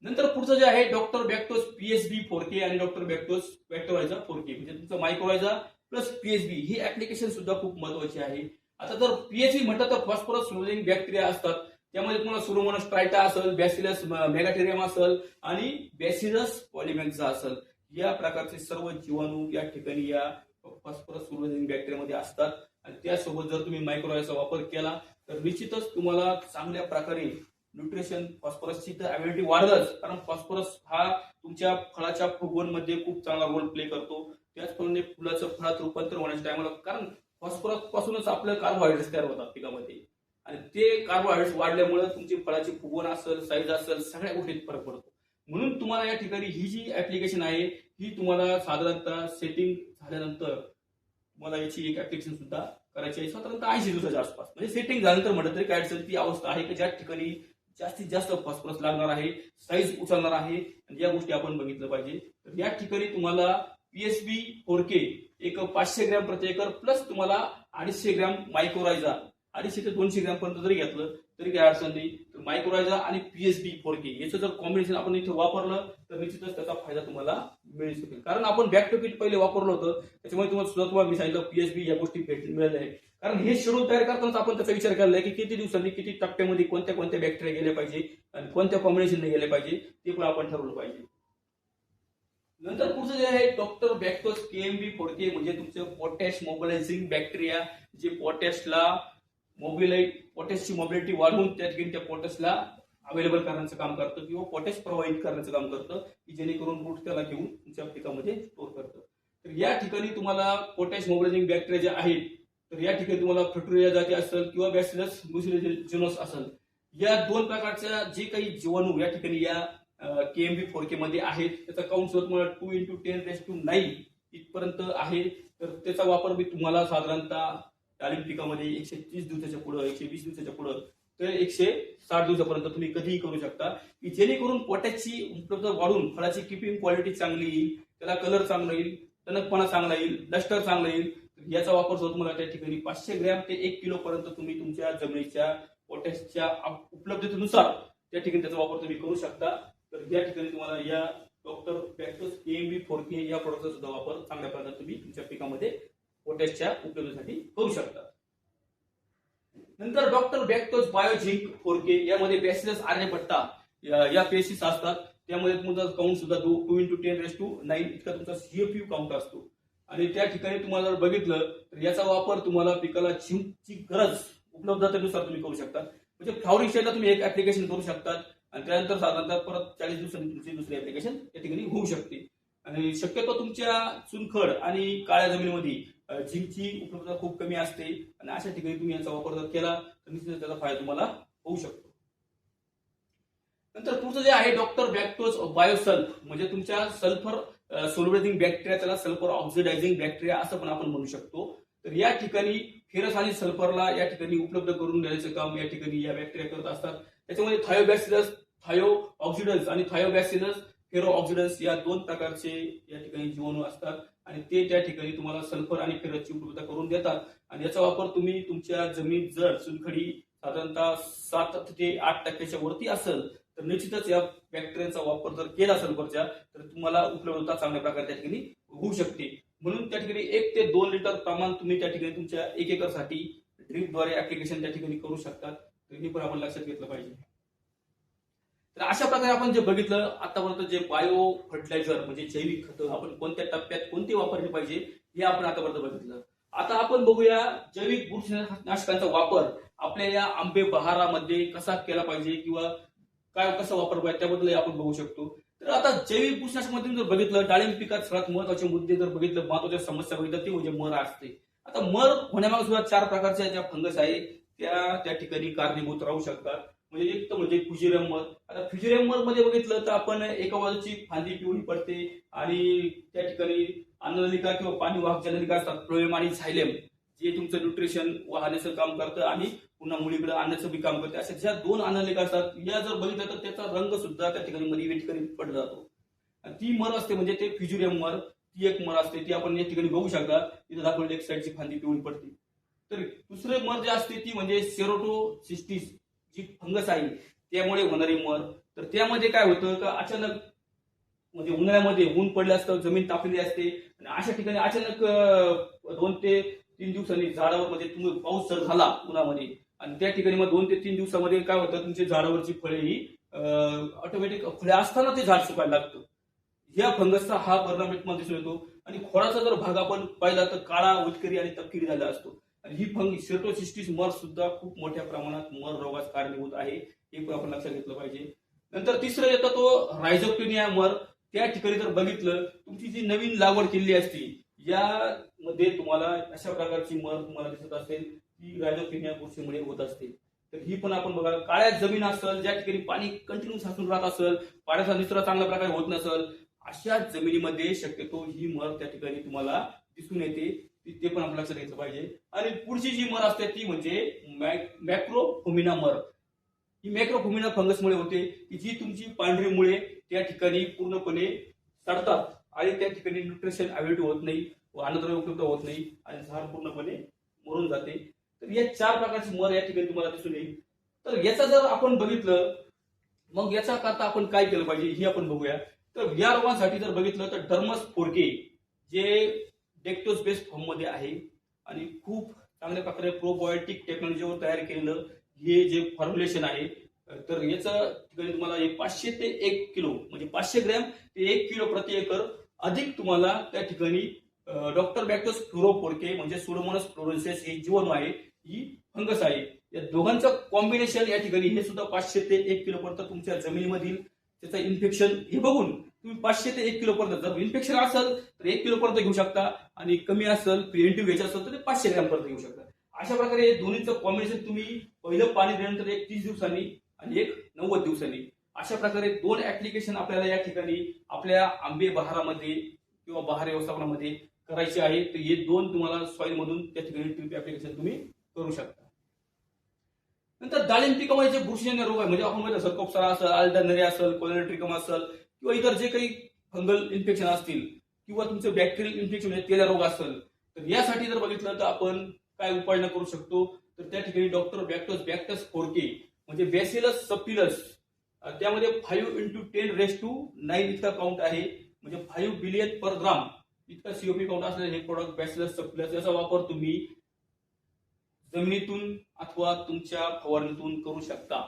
नंतर पुढचं जे आहे डॉक्टर बॅक्टोस पीएसबी 4K आणि डॉक्टर बॅक्टोस बॅक्टोरायझा 4K म्हणजे तुमचं मायक्रोरायझा प्लस पीएसबी ही ऍप्लिकेशन सुद्धा खूप महत्वाची आहे. आता जर पीएसबी म्हटलं तर फॉस्फरस सोल्युबल बॅक्टेरिया असतात. त्यामध्ये तुम्हाला सुडोमोनास ट्रायटा असेल, बॅसिलस मेगाटेरियम असेल आणि बॅसिलस पॉलिमेक्झा असेल, या प्रकारचे सर्व जीवाणू या ठिकाणी या फॉस्फरस सोल्युबल बॅक्टेरियामध्ये असतात. आणि त्यासोबत जर तुम्ही मायक्रोरायझाचा वापर केला तर निश्चितच तुम्हाला चांगल्या प्रकारे न्यूट्रिशन फॉस्फरसची तर अवेलेबिलिटी वाढलंच, कारण फॉस्फरस हा तुमच्या फळाच्या फुगवणमध्ये खूप चांगला रोल प्ले करतो. त्याचप्रमाणे फुलाचं फळात रूपांतर होण्याच्या टायमाला, कारण फॉस्फरस पासूनच आपलं कार्बोहायड्रेट्स तयार होतात पिकामध्ये आणि ते कार्बोहायड्रेट्स वाढल्यामुळे तुमची फळाची फुगवण असेल, साईज असेल, सगळ्या गोष्टीत फरक पडतो. म्हणून तुम्हाला या ठिकाणी ही जी ऍप्लिकेशन आहे ही तुम्हाला साधारणतः सेटिंग झाल्यानंतर तुम्हाला याची एक ऍप्लिकेशन सुद्धा करायची आहे साधारणतः 80 दिवसाच्या आसपास. म्हणजे सेटिंग झाल्यानंतर म्हटलं तरी काय अडचण ती अवस्था आहे की ज्या ठिकाणी जास्तीत जास्त फॉस्फरस लागणार आहे, साईज उचलणार आहे, या गोष्टी आपण बघितलं पाहिजे. तर या ठिकाणी तुम्हाला पीएसबी 4K एक 500 ग्रॅम प्रति एकर प्लस तुम्हाला 250 ग्रॅम मायक्रोरायझा, 250 ते 200 ग्रॅम पर्यंत जरी घेतलं तरी काही अडचण नाही. तर मायक्रोरायझा आणि पीएसबी 4K याचं जर कॉम्बिनेशन आपण इथे वापरलं तर निश्चितच त्याचा फायदा तुम्हाला मिळू शकेल. कारण आपण बॅक टू किट पहिले वापरलं होतं, त्याच्यामुळे तुम्हाला मी सांगितलं पीएसबी या गोष्टी मिळाल्या आहे. कारण हे शेड्यूल तयार करताना आपण त्याचा विचार केला की किती दिवसांनी किती टप्प्यामध्ये कोणत्या कोणत्या बॅक्टेरिया गेले पाहिजे आणि कोणत्या कॉम्बिनेशनने गेले पाहिजे ते पण आपण ठरवलं पाहिजे. नंतर पुढचं जे आहे डॉक्टर बॅक्टोस केएमबी 4K म्हणजे तुमचं पोटॅश मोबिलायझिंग बॅक्टेरिया, जे पोटॅशची मोबिलिटी वाढवून त्या ठिकाणी त्या पोटॅशला अवेलेबल करण्याचं काम करतं किंवा पोटॅश प्रवाहित करण्याचं काम करतं की जेणेकरून रूट त्याला घेऊन तुमच्या पिकामध्ये स्टोअर करतं. तर या ठिकाणी तुम्हाला पोटॅश मोबिलायझिंग बॅक्टेरिया जे आहेत तर या ठिकाणी तुम्हाला फ्युटोरिया जाती असेल किंवा बॅसिलस म्युसिलिजिनस असेल, या दोन प्रकारच्या जे काही जीवाणू या ठिकाणी या केएमबी 4K मध्ये आहेत त्याचा काउंट सुद्धा तुम्हाला 2 × 10⁹ इथपर्यंत आहे. तर त्याचा वापर मी तुम्हाला साधारणतः डाळिंब पिकामध्ये 130 दिवसाच्या पुढे, 120 दिवसाच्या पुढे तर 160 दिवसापर्यंत तुम्ही कधीही करू शकता की जेणेकरून पोटॅशची उपलब्धता वाढून फळाची किपिंग क्वालिटी चांगली येईल, त्याला कलर चांगला येईल, टणकपणा चांगला येईल, लस्टर चांगला येईल. याचा वापर जो तुम्हाला त्या ठिकाणी 500 ग्रॅम ते 1 किलो पर्यंत तुम्ही तुमच्या जमिनीच्या पोटॅशच्या उपलब्धतेनुसार त्या ठिकाणी त्याचा वापर तुम्ही करू शकता. तर या ठिकाणी तुम्हाला या डॉक्टर बॅक्टोस केएमबी 4K या प्रोडक्टचा सुद्धा वापर चांगल्या प्रकारे तुम्ही तुमच्या पिकामध्ये पोटॅशच्या उपलब्धतेसाठी करू शकता. नंतर डॉक्टर बॅक्टोस बायोझिंक 4K यामध्ये बॅसिलस आर्यभट्टा या पेशीस असतात. त्यामध्ये तुमचा काउंट सुद्धा 2 × 10⁹ इतका तुमचा CFU काउंट असतो. आणि त्या ठिकाणी तुम्हाला जर बघितलं तर याचा वापर तुम्हाला पिकाला झिंकची गरज उपलब्धतेनुसार तुम्ही करू शकता. म्हणजे फ्लॉवरिंग स्टेजला तुम्ही एक ऍप्लिकेशन करू शकता आणि त्यानंतर साधारणतः परत 40 दिवसांनी तुमची दुसरी ऍप्लिकेशन त्या ठिकाणी होऊ शकते. आणि शक्यतो तुमच्या चुनखड आणि काळ्या जमिनीमध्ये झिंकची उपलब्धता खूप कमी असते आणि अशा ठिकाणी तुम्ही याचा वापर जर केला तर निश्चितच त्याचा फायदा तुम्हाला होऊ शकतो. नंतर पुढचं जे आहे डॉक्टर बॅक्टोस बायोसल्फ म्हणजे तुमच्या सल्फर सोल्युबल बॅक्टेरिया, त्याला सल्फर ऑक्सिडायझिंग बॅक्टेरिया असं पण आपण म्हणू शकतो. तर या ठिकाणी फेरस आणि सल्फरला या ठिकाणी उपलब्ध करून देण्याचं काम या ठिकाणी या बॅक्टेरिया करत असतात. त्याच्यामध्ये थायोबॅसिलस थायो ऑक्सिडन्स आणि थायोबॅसिलस फेरो ऑक्सिडन्स या दोन प्रकारचे या ठिकाणी जीवाणू असतात आणि ते त्या ठिकाणी तुम्हाला सल्फर आणि फेरसची उपलब्धता करून देतात. आणि याचा वापर तुम्ही तुमच्या जमीन जर चुनखडी साधारणतः 7 ते 8% वरती असेल तर निश्चितच या बॅक्टेरियाचा वापर जर केला सल्फरच्या तर तुम्हाला उपलब्धता चांगल्या प्रकारे त्या ठिकाणी होऊ शकते. म्हणून त्या ठिकाणी 1 ते 2 लिटर प्रमाण तुम्ही त्या ठिकाणी तुमच्या 1 एकरसाठी ड्रिपद्वारे ऍप्लिकेशन त्या ठिकाणी करू शकतात. तर हे पण आपण लक्षात घेतलं पाहिजे. तर अशा प्रकारे आपण जे बघितलं आतापर्यंत जे बायो फर्टिलायझर म्हणजे जैविक खतं आपण कोणत्या टप्प्यात कोणती वापरली पाहिजे हे आपण आतापर्यंत बघितलं. आता आपण बघूया जैविक बुरशीनाशकांचा वापर आपल्या या आंबे बहारामध्ये कसा केला पाहिजे किंवा कसं वापर पाहिजे त्याबद्दल आपण बघू शकतो. तर आता जैविक बुरशीनाशकामध्ये जर बघितलं डाळिंब पिकात सर्वात महत्वाचे मुद्दे जर बघितलं, महत्वाच्या समस्या बघितलं ते म्हणजे मर असते. आता मर होण्यामागे सुद्धा 4 प्रकारच्या ज्या फंगस आहे त्या ठिकाणी कारणीभूत राहू शकतात. म्हणजे एक तर म्हणजे फ्युजेरियम मर. आता फ्युजेरियम मर मध्ये बघितलं तर आपण एका बाजूची फांदी पिवळी पडते आणि त्या ठिकाणी अन्ननलिका किंवा पाणी वाहक ज्या नलिका असतात फ्लोएम आणि झायलेम जे तुमचं न्यूट्रिशन वाहण्याचं काम करतं आणि पुन्हा मुलीकडे आणण्याचं बी काम करते. अशा ज्या 2 अन्ननलिका असतात या जर बघितलं तर त्याचा रंग सुद्धा त्या ठिकाणी मध्ये या ठिकाणी पडला जातो. आणि ती मर असते म्हणजे ते फिज्युरियम मर, ती एक मर असते ती आपण या ठिकाणी बघू शकता. इथं दाखवलेली एक साईडची फांदी पिवळी पडते. तर दुसरे मर जे असते ती म्हणजे सेरोटोसिस्टिस जी फंगस आहे त्यामुळे होणारी मर. तर त्यामध्ये काय होतं का अचानक म्हणजे उन्हाळ्यामध्ये ऊन पडलं असतं, जमीन तापलेली असते आणि अशा ठिकाणी अचानक 2 ते 3 दिवसांनी झाडावर म्हणजे तुम्ही पाऊस जर झाला उन्हामध्ये आणि त्या ठिकाणी मग 2 ते 3 दिवसामध्ये काय होतं तुमच्या झाडावरची फळे ही ऑटोमॅटिक फळे असताना ते झाड सुकायला लागतं. या फंगसचा हा परिणाम तुम्हाला दिसून येतो. आणि खोडाचा जर भाग आपण पाहिला तर काळा, उत्करी आणि तपकिरी झाला असतो. आणि ही फंगस सेरोटोसिस्टिस मर सुद्धा खूप मोठ्या प्रमाणात मर रोगास कारणीभूत आहे, हे पण आपण लक्षात घेतलं पाहिजे. नंतर तिसरं येतं तो रायझोक्टिनिया मर. त्या ठिकाणी जर बघितलं तुमची जी नवीन लागवड केलेली असते यामध्ये तुम्हाला अशा प्रकारची मर तुम्हाला दिसत असेल ती रायझोक्टिनिया बुरशीमुळे होत असते. तर ही पण आपण बघा, काळ्या जमीन असेल ज्या ठिकाणी पाणी कंटिन्यू साचून राहत असेल, पाण्याचा निचरा चांगल्या प्रकारे होत नसेल, अशा जमिनीमध्ये शक्यतो ही मर त्या ठिकाणी तुम्हाला दिसून येते. ते पण आपण लक्षात घेतलं पाहिजे. आणि पुढची जी मर असते ती म्हणजे मॅक्रोफोमिना मर. ही मॅक्रोफोमिना फंगसमुळे होते की जी तुमची पांढरी मुळे त्या ठिकाणी पूर्णपणे सडतात आणि त्या ठिकाणी न्यूट्रिशन अवेलेबल होत नाही व अन्नद्रव्य उपलब्ध होत नाही आणि झाड पूर्णपणे मरून जाते. तर या 4 प्रकारची मर या ठिकाणी तुम्हाला दिसून येईल. तर याचा जर आपण बघितलं मग याचा करता आपण काय केलं पाहिजे हे आपण बघूया. तर या रोगांसाठी जर बघितलं तर डर्मस फोर्के जे डेक्टोज बेस्ड फॉर्म मध्ये आहे आणि खूप चांगल्या प्रकारे प्रोबायोटिक टेक्नॉलॉजीवर तयार केलेलं हे जे फॉर्म्युलेशन आहे. तर याचं ठिकाणी तुम्हाला 500 ते 1 किलो म्हणजे 500 ग्रॅम ते 1 किलो प्रति एकर अधिक तुम्हाला त्या ठिकाणी डॉक्टर बॅक्टोस फ्लोरोफोर्के म्हणजे सुडोमोनास फ्लोरेन्सिस ही जीवाणू आहे, ही फंगस आहे. या दोघांचं कॉम्बिनेशन या ठिकाणी हे सुद्धा 500 ते 1 किलो पर्यंत तुमच्या जमिनीमधील त्याचं इन्फेक्शन हे बघून तुम्ही 500 ते 1 किलो पर्यंत, जर इन्फेक्शन असेल तर 1 किलो पर्यंत घेऊ शकता आणि कमी असेल प्रिव्हेंटिव्ह घ्यायचं असेल तर ते 500 ग्रॅम पर्यंत घेऊ शकता. अशा प्रकारे दोन्हीचं कॉम्बिनेशन तुम्ही पहिलं पाणी दिल्यानंतर एक 30 दिवसांनी आणि एक 90 दिवसांनी अशा प्रकारे 2 ऍप्लिकेशन आपल्याला या ठिकाणी आपल्या आंबे बहारामध्ये किंवा बहार व्यवस्थापनामध्ये करायचे आहे. तर हे 2 तुम्हाला सॉइल मधून त्या ठिकाणी ट्रिप ऍप्लिकेशन तुम्ही करू शकता. नंतर डाळिंब पिकामध्ये जे बुरशीजन्य रोग आहे म्हणजे आपण म्हणतो सरकोप्सरा असेल, अल्डरनेरिया असेल, कोलेनोट्रिकम असेल किंवा इतर जे काही फंगल इन्फेक्शन असतील किंवा तुमचं बॅक्टेरियल इन्फेक्शन म्हणजे तेला रोग असेल, तर यासाठी जर बघितलं तर आपण काय उपाययोजना करू शकतो. तर त्या ठिकाणी डॉक्टर बॅक्टस फोर्के म्हणजे बॅसिलस सबटिलस त्यामध्ये 5 × 10⁻⁹ इतका काउंट आहे म्हणजे 5 बिलियन पर ग्राम इतका सीओपी काउंट असलेले हे प्रोडक्ट बॅसिलस सबटिलस याचा वापर तुम्ही जमिनीतून अथवा तुमच्या फवारणीतून करू शकता.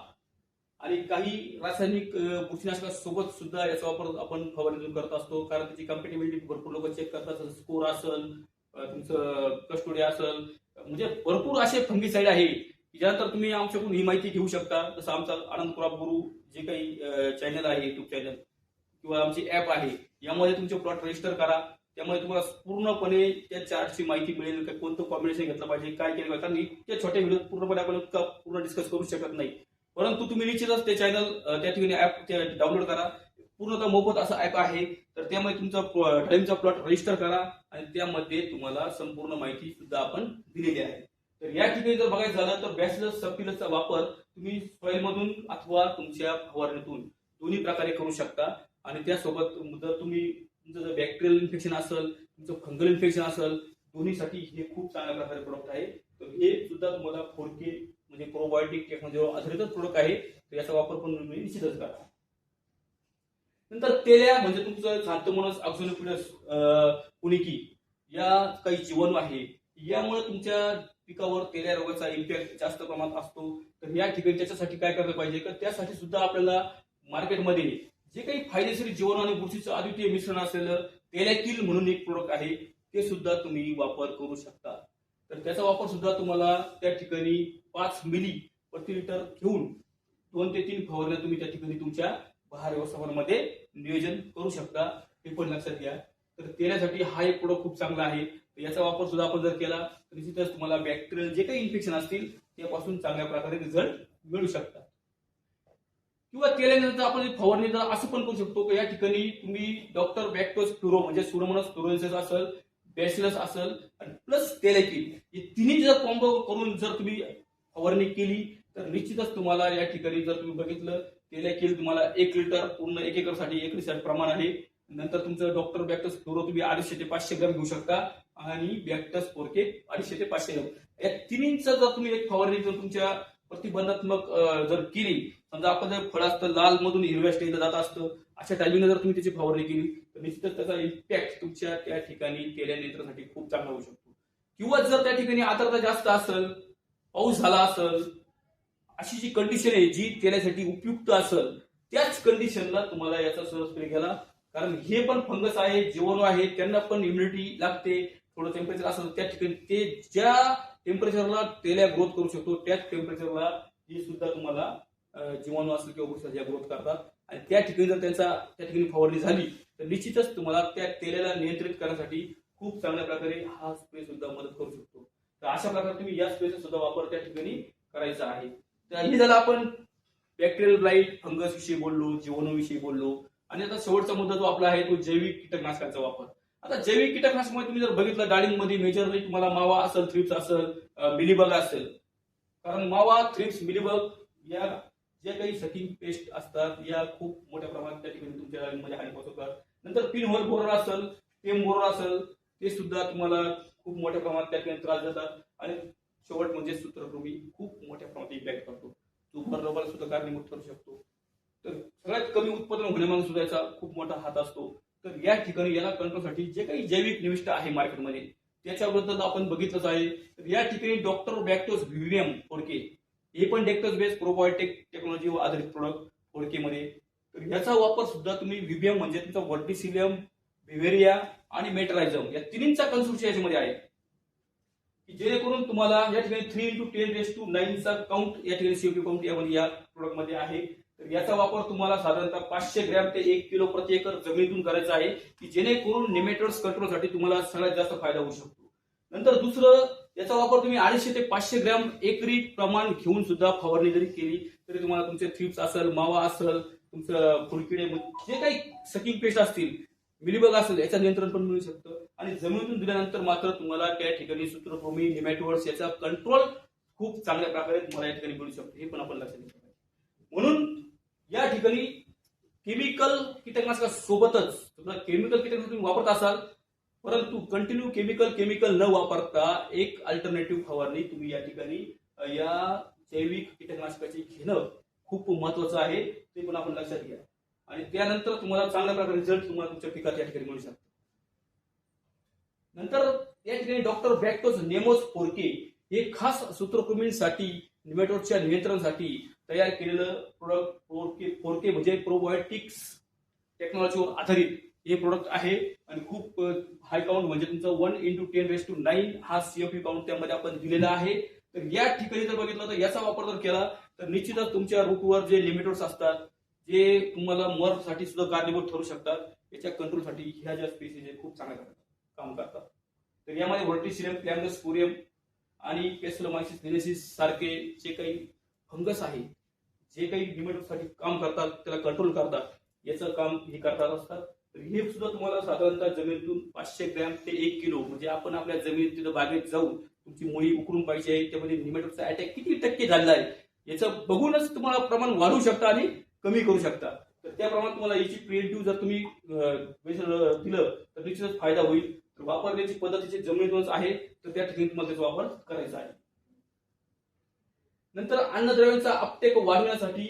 आणि काही रासायनिक बुरशीनाशकासोबत सुद्धा याचा वापर आपण फवारणीतून करत असतो, कारण त्याची कम्पॅटिबिलिटी भरपूर लोक चेक करतात. स्कोर असेल, तुमचं कस्टोडिया असेल, म्हणजे भरपूर असे फंगिसाइड आहे की ज्यानंतर तुम्ही आमच्याकडून ही माहिती घेऊ शकता. जसं आमचा आनंद क्रॉप गुरु जे काही चॅनल आहे, युट्यूब चॅनल किंवा आमची ऍप आहे, यामध्ये तुमचे प्लॉट रजिस्टर करा. त्यामुळे तुम्हाला पूर्णपणे त्या चार्टची माहिती मिळेल की कोणतं कॉम्बिनेशन घेतलं पाहिजे, काय केलं पाहिजे. कारण इतक्या छोट्या व्हिडिओ पूर्णपणे आपण पूर्ण डिस्कस करू शकत नाही. परंतु तुम्ही निश्चितच ते चॅनल त्या ठिकाणी ऍप डाउनलोड करा. पूर्णतः मोफत असा ऍप आहे. तर त्यामुळे तुमचा डाळिंबचा प्लॉट रजिस्टर करा आणि त्यामध्ये तुम्हाला संपूर्ण माहिती सुद्धा आपण दिलेली आहे. तर या ठिकाणी जर बघायचं झालं तर बॅसिलस सबटिलसचा वापर तुम्ही सॉइल मधून अथवा तुमच्या फवारणीतून दोन्ही प्रकारे करू शकता. आणि त्यासोबत जर तुम्ही तुमचं जर बॅक्टेरियल इन्फेक्शन असेल, तुमचं फंगल इन्फेक्शन असेल, दोन्हीसाठी हे खूप चांगल्या प्रकारे प्रोडक्ट आहे. तर हे सुद्धा तुम्हाला फोर्के म्हणजे प्रोबायोटिक टेक्नॉलॉजीवर आधारित प्रोडक्ट आहे. तर याचा वापर पण तुम्ही निश्चितच करा. नंतर तेल्या म्हणजे तुमचं झांतोमोनास ऑक्झोनोफिलस पुनिकी या काही जीवाणू आहे, यामुळे तुमच्या पिकावर तेल्या रोगाचा इम्पॅक्ट जास्त प्रमाणात असतो. तर या ठिकाणी त्याच्यासाठी काय करायला पाहिजे तर त्यासाठी सुद्धा आपल्याला मार्केटमध्ये जे काही फायदेशीर जीवाणू आणि बुरशीचं अद्वितीय मिश्रण असलेलं तेलॅकिल म्हणून एक प्रोडक्ट आहे, ते सुद्धा तुम्ही वापर करू शकता. तर त्याचा वापर सुद्धा तुम्हाला त्या ठिकाणी 5 मिली प्रति लिटर घेऊन 2 ते 3 फवारण्या तुम्ही त्या ठिकाणी तुमच्या बहार व्यवस्थापनामध्ये नियोजन करू शकता. हे पण लक्षात घ्या. तर तेलासाठी हा एक प्रोडक्ट खूप चांगला आहे. याचा वापर सुद्धा आपण जर केला तर निश्चितच तुम्हाला बॅक्टेरियल जे काही इन्फेक्शन असतील त्यापासून चांगल्या प्रकारे रिझल्ट मिळू शकतात. किंवा तेलानंतर आपण फवारणी तर असं पण करू शकतो की या ठिकाणी तुम्ही डॉक्टर बॅक्टोस फ्लोरो म्हणजे सुडोमोनास फ्लोरेन्सिस असेल, बॅसिलस असेल आणि प्लस तेलॅकिल हे तिन्ही जर कॉम्बो करून जर तुम्ही फवारणी केली तर निश्चितच तुम्हाला या ठिकाणी जर तुम्ही बघितलं तेल्याकील तुम्हाला 1 लिटर पूर्ण 1 एकरसाठी 1 लिटर प्रमाण आहे. नंतर तुमचं डॉक्टर बॅक्टस फ्लोरो तुम्ही 250 ते 500 ग्रॅम घेऊ शकता आणि बॅक्टस फोरके 250 ते 500 ग्रॅम. या तिन्हींचा जर तुम्ही एक फवारणी जर तुमच्या प्रतिबंधात्मक जर केली, समजा आपण जर फळ असतं लाल मधून हिरव्या स्टेजला जात असतं, अशा टायमिंगला जर तुम्ही त्याची फवारणी केली तर निश्चितच त्याचा इम्पॅक्ट तुमच्या त्या ठिकाणी तेल्या नियंत्रणासाठी खूप चांगला होऊ शकतो. किंवा जर त्या ठिकाणी आर्द्रता जास्त असेल, पाऊस झाला असेल, अशी जी कंडिशन आहे जी तेल्यासाठी उपयुक्त असेल, त्याच कंडिशनला तुम्हाला याचा सहज स्प्रे केला. कारण हे पण फंगस आहे, जीवाणू आहे, त्यांना पण इम्युनिटी लागते. थोडं टेम्परेचर असेल त्या ठिकाणी ते ज्या टेम्परेचरला तेल्या ग्रोथ करू शकतो त्याच टेम्परेचरला ही सुद्धा तुम्हाला जीवाणू असेल किंवा बुरशी ग्रोथ करतात. आणि त्या ठिकाणी जर त्या ठिकाणी फवारणी झाली तर निश्चितच तुम्हाला त्या तेल्याला नियंत्रित करण्यासाठी खूप चांगल्या प्रकारे हा स्प्रे सुद्धा मदत करू शकतो. तर अशा प्रकारे तुम्ही या स्प्रेचा सुद्धा वापर त्या ठिकाणी करायचा आहे. तर हे झालं आपण बॅक्टेरियल ब्लाइट फंगस विषयी बोललो, जीवाणू विषयी बोललो. आणि आता शेवटचा मुद्दा जो आपला आहे तो जैविक कीटकनाशकांचा वापर. आता जैविक कीटकनाशकामध्ये तुम्ही जर बघितलं डाळिंबमध्ये मेजरली तुम्हाला मावा असेल, थ्रिप्स असेल, मिलीबग असेल. कारण मावा, थ्रिप्स, मिलीबग या ज्या काही सकिंग पेस्ट असतात या खूप मोठ्या प्रमाणात त्या ठिकाणी तुमच्या डाळिंबमध्ये हानी पोहोचवतात. नंतर पिनहोल बोरर असेल, पेम बोरर असेल, ते सुद्धा तुम्हाला खूप मोठ्या प्रमाणात त्या ठिकाणी त्रास देतात. आणि शेवट म्हणजे सूत्रकृमी खूप मोठ्या प्रमाणात इम्पॅक्ट करतो, सुपर रबर सुद्धा कारणीभूत ठरू शकतो. तर सगळ्यात कमी उत्पादन होण्यामागे सुद्धा याचा खूप मोठा हात असतो. तर या ठिकाणी याला कंट्रोलसाठी जे काही जैविक निविष्ट आहे मार्केटमध्ये त्याच्याबद्दल आपण बघितलंच आहे. तर या ठिकाणी डॉक्टर बॅक्टोस व्हीव्हीएम फोरके हे पण डेक्टस बेस्ड प्रोबायोटिक टेक्नॉलॉजी आधारित प्रोडक्ट फोरकेमध्ये. तर याचा वापर सुद्धा तुम्ही व्हीव्हीएम म्हणजे तुमचा व्हर्टिसिलियम, व्हिव्हेरिया आणि मेटरायझम या तिन्हींचा कन्सोर्शियम याच्यामध्ये आहे, की जेणेकरून तुम्हाला या ठिकाणी 3 × 10⁹ चा काउंट या ठिकाणी सीओपी काउंट या प्रोडक्टमध्ये आहे. तर याचा वापर तुम्हाला साधारणतः 500 ग्रॅम ते 1 किलो प्रति एकर जमिनीतून करायचा आहे, की जेणेकरून नेमेटोड्स कंट्रोलसाठी तुम्हाला सगळ्यात जास्त फायदा होऊ शकतो. नंतर दुसरं, याचा वापर तुम्ही 250 ते 500 ग्रॅम एकरी प्रमाण घेऊन सुद्धा फवारणी जरी केली तरी तुम्हाला तुमचे थ्रिप्स असेल, मावा असेल, तुमचं फुलकिडे जे काही सकिंग पेस्ट असतील, मिलीबग असेल याचं नियंत्रण पण मिळू शकतं. आणि जमिनीतून दिल्यानंतर मात्र तुम्हाला त्या ठिकाणी सूत्रकृमी, निमॅटोड्स याचा कंट्रोल खूप चांगल्या प्रकारे तुम्हाला या ठिकाणी मिळू शकतो. हे पण आपण लक्षात घेतलं पाहिजे. म्हणून या ठिकाणी केमिकल कीटकनाशकासोबतच तुम्हाला केमिकल कीटकनाशक तुम्ही वापरत असाल, परंतु कंटिन्यू केमिकल न वापरता एक अल्टरनेटिव्ह फवारणी तुम्ही या ठिकाणी या जैविक कीटकनाशकाची घेणं खूप महत्वाचं आहे. ते पण आपण लक्षात घ्या. आणि त्यानंतर तुम्हाला चांगल्या प्रकारे रिझल्ट तुम्हाला तुमच्या पिकात या ठिकाणी मिळू शकतो. नंतर या ठिकाणी डॉक्टर बॅक्टोस नेमोस फोरके हे खास सूत्रकृमींसाठी, निमॅटोडच्या नियंत्रणासाठी तयार केलेलं प्रोडक्ट फोरके म्हणजे प्रोबायोटिक्स टेक्नॉलॉजीवर आधारित हे प्रोडक्ट आहे. आणि खूप हाय काउंट म्हणजे तुमचं 1 × 10⁹ हा सीओपी काउंट त्यामध्ये आपण दिलेला आहे. तर या ठिकाणी जर बघितलं तर याचा वापर जर केला तर निश्चितच तुमच्या रूटवर जे निमॅटोड्स असतात, जे तुम्हाला मरसाठी सुद्धा कारणीभूत ठरू शकतात, याच्या कंट्रोलसाठी ह्या ज्या स्पीसीज खूप चांगल्या काम करतात. तर यामध्ये व्हर्टिसिलियम, प्लॅन्गोस्पोरियम आणि पेस्टोलोमायसिस निनेसिस सारखे जे काही फंगस आहे, जे काही निमॅटोडसाठी काम करतात, त्याला कंट्रोल करतात, याचं काम हे करतात असतात. तर हे सुद्धा तुम्हाला साधारणतः जमिनीतून 500 ग्रॅम ते 1 किलो म्हणजे आपण आपल्या जमिनीत तिथं बागेत जाऊन तुमची मुळी उकरून पाहिजे आहे, त्यामध्ये निमॅटोडचा अटॅक किती टक्के झालेला आहे याचं बघूनच तुम्हाला प्रमाण वाढवू शकता आणि कमी करू शकता. तर त्याप्रमाणे तुम्हाला याची प्रिव्हेंटिव्ह जर तुम्ही दिलं तर निश्चितच फायदा होईल. तर वापरण्याची पद्धतीची जमिनीतूनच आहे, तर त्या ठिकाणी तुम्हाला त्याचा वापर करायचा आहे. नंतर अन्नद्रव्यांचा अपटेक वाढवण्यासाठी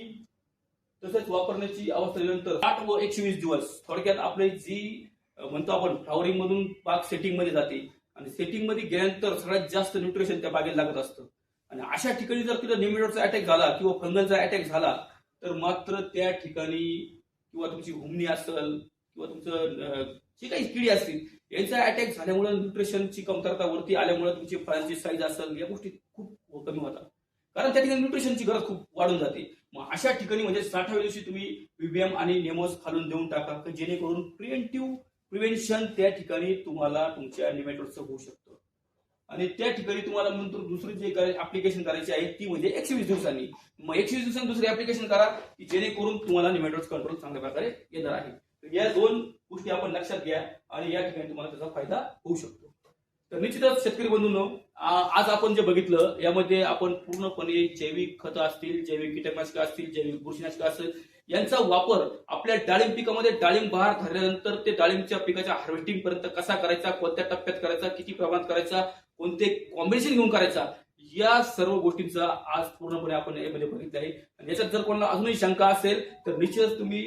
तसंच वापरण्याची अवस्था नंतर 60 व 120 दिवस थोडक्यात आपली जी म्हणतो आपण फ्लॉवरिंग मधून बाग सेटिंग मध्ये जाते आणि सेटिंग मध्ये गेल्यानंतर सगळ्यात जास्त न्यूट्रिशन त्या बागेला लागत असतं. आणि अशा ठिकाणी जर तिला निमॅटोडचा अटॅक झाला किंवा फंगलचा अटॅक झाला तर मात्र त्या ठिकाणी किंवा तुमची घुमणी असेल किंवा तुमचं जे काही किडी असतील यांचा अटॅक झाल्यामुळे न्यूट्रिशनची कमतरता वरती आल्यामुळे तुमची फळांची साईज असेल या गोष्टी खूप कमी होतात. कारण त्या ठिकाणी न्यूट्रिशनची गरज खूप वाढून जाते. मग अशा ठिकाणी म्हणजे 60व्या दिवशी तुम्ही व्हीव्हीएम आणि नेमोस खालून देऊन टाका, जेणेकरून प्रिव्हेन्शन त्या ठिकाणी तुम्हाला तुमच्या निमॅटोडचं होऊ शकतं. आणि त्या ठिकाणी तुम्हाला नंतर दुसरी जे ऍप्लिकेशन करायची आहे ती म्हणजे 120 दिवसांनी. मग 120 दिवसांनी दुसरी ऍप्लिकेशन करा, की जेणेकरून तुम्हाला निमॅटोड कंट्रोल चांगल्या प्रकारे येणार आहे. तर या दोन गोष्टी आपण लक्षात घ्या आणि या ठिकाणी तुम्हाला त्याचा फायदा होऊ शकतो. तर निश्चितच शेतकरी बंधूंनो, आज आपण जे बघितलं यामध्ये आपण पूर्णपणे जैविक खतं असतील, जैविक कीटकनाशकं असतील, जैविक बुरशीनाशकं असतील यांचा वापर आपल्या डाळिंब पिकामध्ये डाळिंब बहार धरल्यानंतर ते डाळिंबच्या पिकाच्या हार्वेस्टिंग पर्यंत कसा करायचा, कोणत्या टप्प्यात करायचा, किती प्रमाणात करायचा, कोणते कॉम्बिनेशन घेऊन करायचा, या सर्व गोष्टींचा आज पूर्णपणे आपण यामध्ये बघितलं आहे. आणि याच्यात जर कोणाला अजूनही शंका असेल तर निश्चितच तुम्ही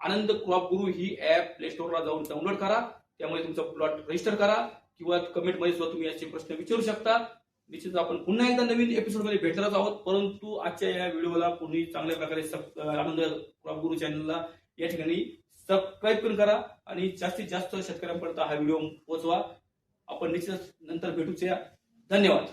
आनंद क्रॉप गुरु ही ऍप प्ले स्टोअरला जाऊन डाउनलोड करा. त्यामुळे तुमचा प्लॉट रजिस्टर करा किंवा कमेंटमध्ये सुद्धा तुम्ही याचे प्रश्न विचारू शकता. निश्चित आपण पुन्हा एकदा नवीन एपिसोडमध्ये भेटणारच आहोत. परंतु आजच्या या व्हिडिओला कोणी चांगल्या प्रकारे आनंद क्रॉप गुरु चॅनलला या ठिकाणी सबस्क्राईब करून करा आणि जास्तीत जास्त शेतकऱ्यांपर्यंत हा व्हिडिओ पोहोचवा. आपण निश्चित नंतर भेटूया. धन्यवाद.